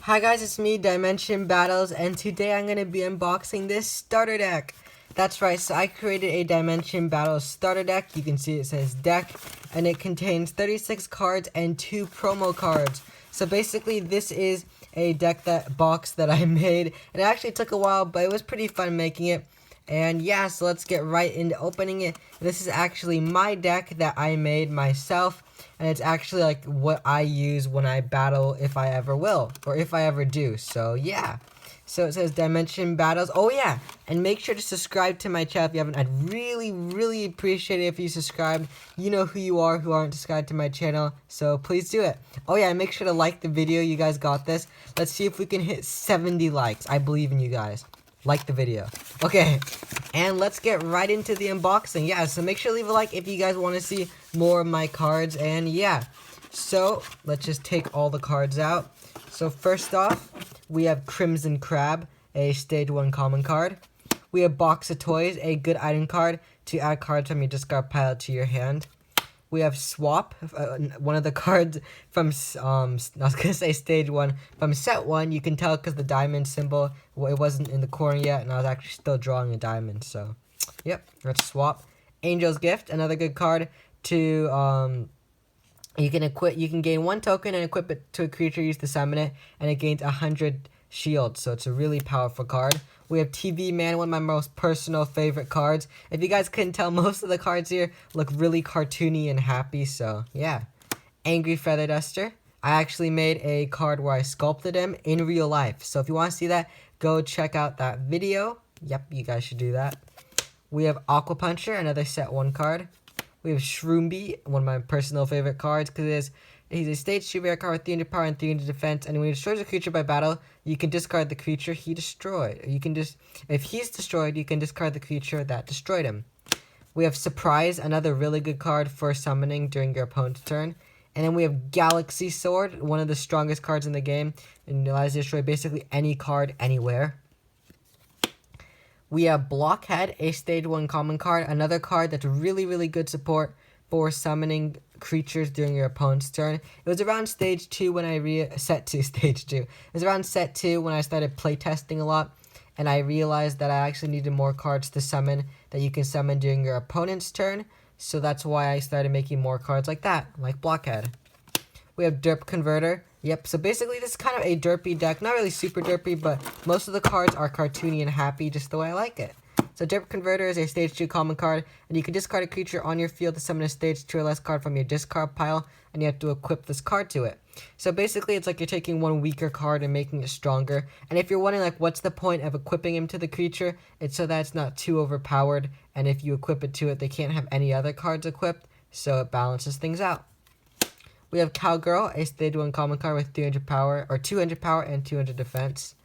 Hi guys, it's me, Dimension Battles, and today I'm going to be unboxing this starter deck. That's right, so I created a Dimension Battles starter deck. You can see it says deck, and it contains 36 cards and 2 promo cards. So basically, this is a box that I made. It actually took a while, but it was pretty fun making it. And yeah, so let's get right into opening it. This is actually my deck that I made myself, and it's actually like what I use when I battle, if I ever will, or if I ever do. So yeah, so it says Dimension Battles. Oh yeah, and make sure to subscribe to my channel if you haven't. I'd really appreciate it if you subscribe. You know who you are who aren't subscribed to my channel, so please do it. Oh yeah, and make sure to like the video. You guys got this. Let's see if we can hit 70 likes. I believe in you guys. Like the video. Okay, and let's get right into the unboxing. Yeah, so make sure to leave a like if you guys want to see more of my cards. And yeah, so let's just take all the cards out. So first off, we have Crimson Crab, a stage 1 common card. We have Box of Toys, a good item card to add cards from your discard pile to your hand. We have Swap, one of the cards from, I was going to say Stage 1, from Set 1. You can tell because the diamond symbol, it wasn't in the corner yet, and I was actually still drawing a diamond, so, yep, that's Swap. Angel's Gift, another good card to, you can gain 1 token and equip it to a creature used to summon it, and it gains 100 shield, so it's a really powerful card. We have TV Man, one of my most personal favorite cards. If you guys couldn't tell, most of the cards here look really cartoony and happy, so yeah. Angry Feather Duster. I actually made a card where I sculpted him in real life, so if you want to see that, go check out that video. Yep, you guys should do that. We have Aqua Puncher, another set 1 card. We have Shroomby, one of my personal favorite cards, because he's a stage 2 rare card with 300 power and 300 defense, and when he destroys a creature by battle, you can discard the creature he destroyed. If he's destroyed, you can discard the creature that destroyed him. We have Surprise, another really good card for summoning during your opponent's turn. And then we have Galaxy Sword, one of the strongest cards in the game, and allows you to destroy basically any card anywhere. We have Blockhead, a stage 1 common card, another card that's really good support for summoning creatures during your opponent's turn. It was around stage 2 when I set 2 stage 2. It was around set 2 when I started playtesting a lot, and I realized that I actually needed more cards to summon that you can summon during your opponent's turn. So that's why I started making more cards like that, like Blockhead. We have Derp Converter. Yep, so basically this is kind of a derpy deck. Not really super derpy, but most of the cards are cartoony and happy just the way I like it. So Derp Converter is a stage 2 common card, and you can discard a creature on your field to summon a stage 2 or less card from your discard pile, and you have to equip this card to it. So basically it's like you're taking one weaker card and making it stronger. And if you're wondering like what's the point of equipping him to the creature, it's so that it's not too overpowered, and if you equip it to it, they can't have any other cards equipped, so it balances things out. We have Cowgirl, a stage 1 common card with 300 power, or 200 power and 200 defense.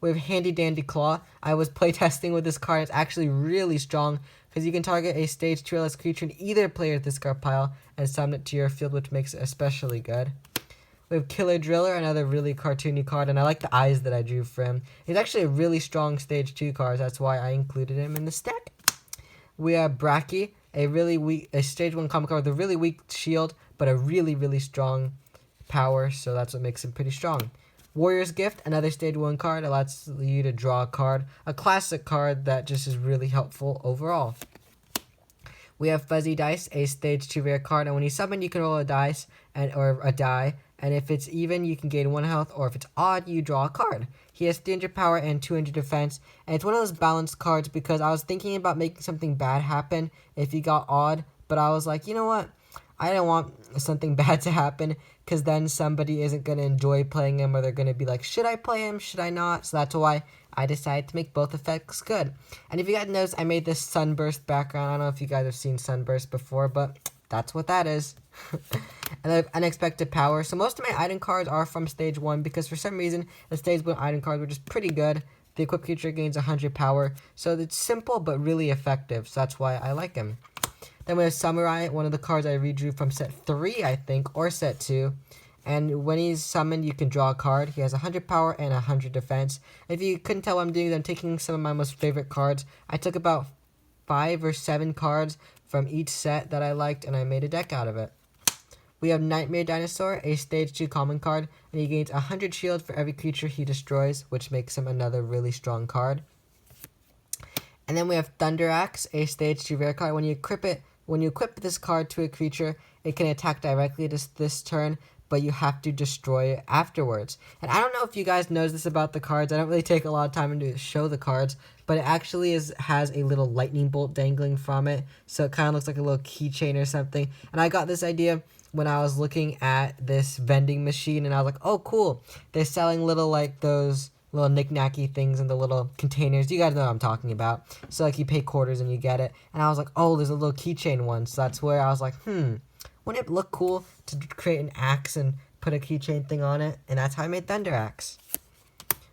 We have Handy Dandy Claw. I was playtesting with this card. It's actually really strong because you can target a stage 2 or less creature in either player's discard pile and summon it to your field, which makes it especially good. We have Killer Driller, another really cartoony card, and I like the eyes that I drew for him. He's actually a really strong stage 2 card. That's why I included him in this deck. We have Bracky, a stage 1 common card with a really weak shield, but a really strong power, so that's what makes him pretty strong. Warrior's Gift, another stage 1 card, allows you to draw a card. A classic card that just is really helpful overall. We have Fuzzy Dice, a stage 2 rare card, and when you summon, you can roll a dice or a die, and if it's even, you can gain 1 health, or if it's odd, you draw a card. He has 300 power and 200 defense, and it's one of those balanced cards because I was thinking about making something bad happen if he got odd, but I was like, you know what? I don't want something bad to happen because then somebody isn't going to enjoy playing him, or they're going to be like, should I play him? Should I not? So that's why I decided to make both effects good. And if you guys notice, I made this Sunburst background. I don't know if you guys have seen Sunburst before, but that's what that is. And I have Unexpected Power. So most of my item cards are from stage 1 because for some reason the stage 1 item cards were just pretty good. The equipped creature gains 100 power. So it's simple but really effective. So that's why I like him. Then we have Samurai, one of the cards I redrew from set 3, I think, or set 2. And when he's summoned, you can draw a card. He has 100 power and 100 defense. If you couldn't tell what I'm doing, I'm taking some of my most favorite cards. I took about 5 or 7 cards from each set that I liked, and I made a deck out of it. We have Nightmare Dinosaur, a stage 2 common card, and he gains 100 shield for every creature he destroys, which makes him another really strong card. And then we have Thunder Axe, a stage 2 rare card. When you equip this card to a creature, it can attack directly this turn, but you have to destroy it afterwards. And I don't know if you guys know this about the cards. I don't really take a lot of time to show the cards, but it actually has a little lightning bolt dangling from it, so it kind of looks like a little keychain or something. And I got this idea when I was looking at this vending machine, and I was like, oh cool, they're selling little like those little knick-knacky things in the little containers. You guys know what I'm talking about. So like you pay quarters and you get it. And I was like, oh, there's a little keychain one. So that's where I was like, wouldn't it look cool to create an axe and put a keychain thing on it? And that's how I made Thunder Axe.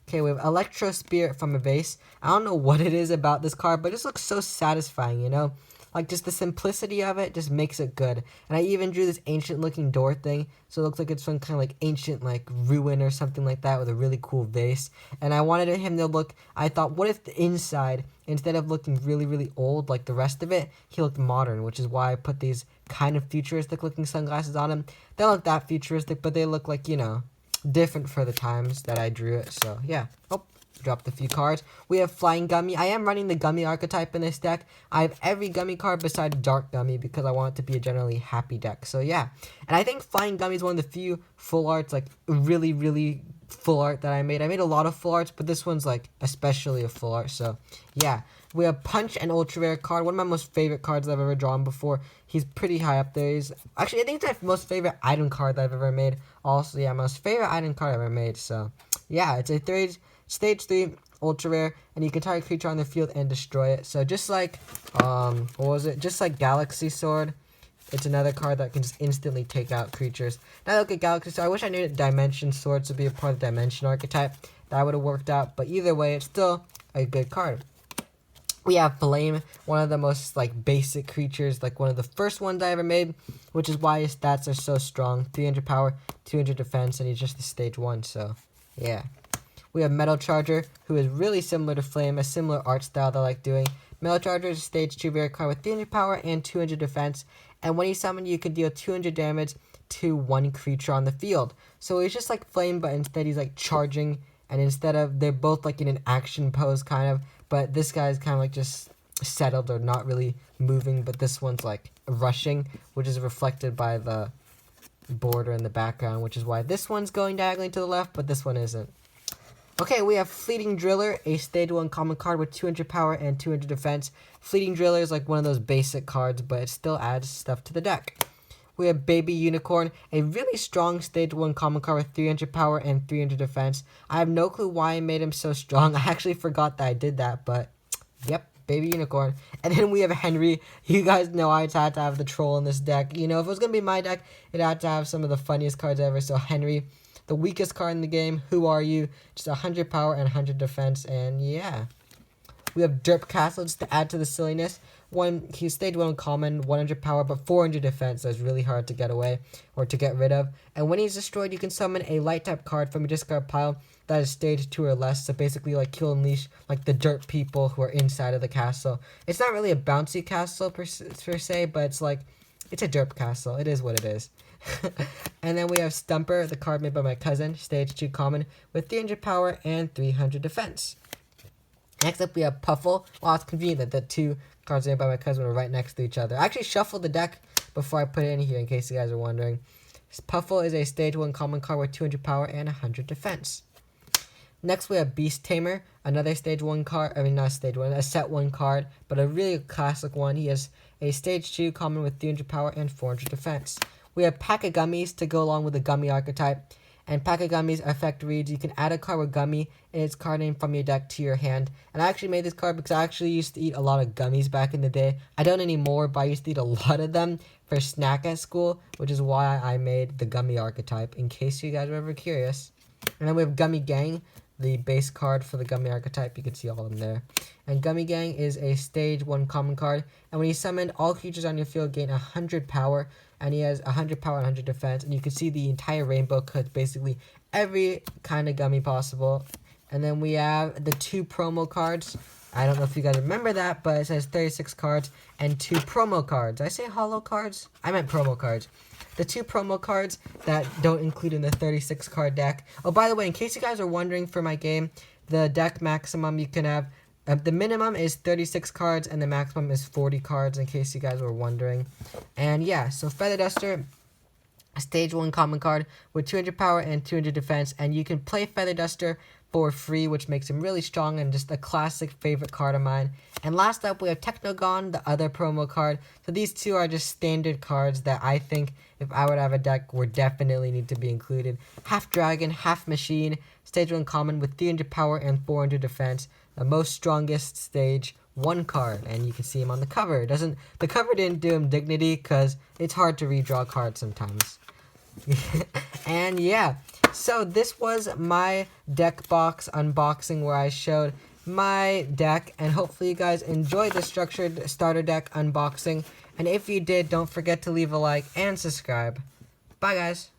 Okay, we have Electro Spirit from a base. I don't know what it is about this card, but it just looks so satisfying, you know? Like, just the simplicity of it just makes it good. And I even drew this ancient-looking door thing, so it looks like it's some kind of, like, ancient, like, ruin or something like that with a really cool vase. And I wanted him to look, I thought, what if the inside, instead of looking really, really old like the rest of it, he looked modern, which is why I put these kind of futuristic-looking sunglasses on him. They don't look that futuristic, but they look like, you know, different for the times that I drew it. So, yeah. Oh. Dropped a few cards. We have Flying Gummy. I am running the Gummy archetype in this deck. I have every Gummy card besides Dark Gummy because I want it to be a generally happy deck. So yeah. And I think Flying Gummy is one of the few full arts, like really, really full art that I made. I made a lot of full arts, but this one's like especially a full art. So yeah. We have Punch, an ultra rare card. One of my most favorite cards I've ever drawn before. He's pretty high up there. Actually, I think it's my most favorite item card that I've ever made. Also, yeah, most favorite item card I've ever made. So yeah, it's a Stage 3, ultra rare, and you can target a creature on the field and destroy it. So just like, what was it? Just like Galaxy Sword, it's another card that can just instantly take out creatures. Now look at Galaxy Sword. I wish I knew that Dimension Sword to be a part of the Dimension archetype. That would have worked out, but either way, it's still a good card. We have Flame, one of the most like basic creatures, like one of the first ones I ever made, which is why his stats are so strong. 300 power, 200 defense, and he's just the stage 1, so yeah. We have Metal Charger, who is really similar to Flame, a similar art style that I like doing. Metal Charger is a stage 2 rare card with 300 power and 200 defense, and when he's summoned, you can deal 200 damage to one creature on the field. So he's just like Flame, but instead he's like charging, and instead of, they're both like in an action pose kind of, but this guy's kind of like just settled or not really moving, but this one's like rushing, which is reflected by the border in the background, which is why this one's going diagonally to the left, but this one isn't. Okay, we have Fleeting Driller, a stage 1 common card with 200 power and 200 defense. Fleeting Driller is like one of those basic cards, but it still adds stuff to the deck. We have Baby Unicorn, a really strong stage 1 common card with 300 power and 300 defense. I have no clue why I made him so strong. I actually forgot that I did that, but yep, Baby Unicorn. And then we have Henry. You guys know I just had to have the troll in this deck. You know, if it was going to be my deck, it had to have some of the funniest cards ever. So Henry, the weakest card in the game. Who are you? Just 100 power and 100 defense, and yeah. We have Derp Castle just to add to the silliness. He's stage 1 common, 100 power, but 400 defense, so it's really hard to get away or to get rid of. And when he's destroyed, you can summon a light type card from your discard pile that is stage 2 or less. So basically, like, he'll unleash like the dirt people who are inside of the castle. It's not really a bouncy castle per se, but it's like, it's a derp castle. It is what it is. And then we have Stumper, the card made by my cousin, stage 2 common, with 300 power and 300 defense. Next up, we have Puffle. Well, it's convenient that the two cards made by my cousin were right next to each other. I actually shuffled the deck before I put it in here, in case you guys are wondering. Puffle is a stage 1 common card with 200 power and 100 defense. Next, we have Beast Tamer, another stage 1 card. I mean, not stage 1, a set 1 card, but a really classic one. He has a stage 2 common with 300 power and 400 defense. We have Pack of Gummies to go along with the Gummy archetype. And Pack of Gummies effect reads, you can add a card with Gummy and its card name from your deck to your hand. And I actually made this card because I actually used to eat a lot of gummies back in the day. I don't anymore, but I used to eat a lot of them for snack at school, which is why I made the Gummy archetype, in case you guys are ever curious. And then we have Gummy Gang, the base card for the Gummy archetype. You can see all of them there. And Gummy Gang is a stage 1 common card. And when he's summoned, all creatures on your field gain 100 power. And he has 100 power and 100 defense. And you can see the entire rainbow cut, basically every kind of gummy possible. And then we have the 2 promo cards I don't know if you guys remember that, but it says 36 cards and 2 promo cards. Did I say holo cards? I meant promo cards. The 2 promo cards that don't include in the 36 card deck. Oh, by the way, in case you guys are wondering for my game, the deck maximum you can have, the minimum is 36 cards and the maximum is 40 cards, in case you guys were wondering. And yeah, so Feather Duster, stage 1 common card with 200 power and 200 defense, and you can play Feather Duster for free, which makes him really strong and just a classic favorite card of mine. And last up, we have Technogon, the other promo card. So these two are just standard cards that I think, if I would have a deck, would definitely need to be included. Half Dragon, half Machine, stage 1 common with 300 power and 400 defense. The most strongest stage 1 card, and you can see him on the cover. The cover didn't do him dignity because it's hard to redraw cards sometimes. And yeah, so this was my deck box unboxing where I showed my deck, and hopefully you guys enjoyed the structured starter deck unboxing. And if you did, don't forget to leave a like and subscribe. Bye guys.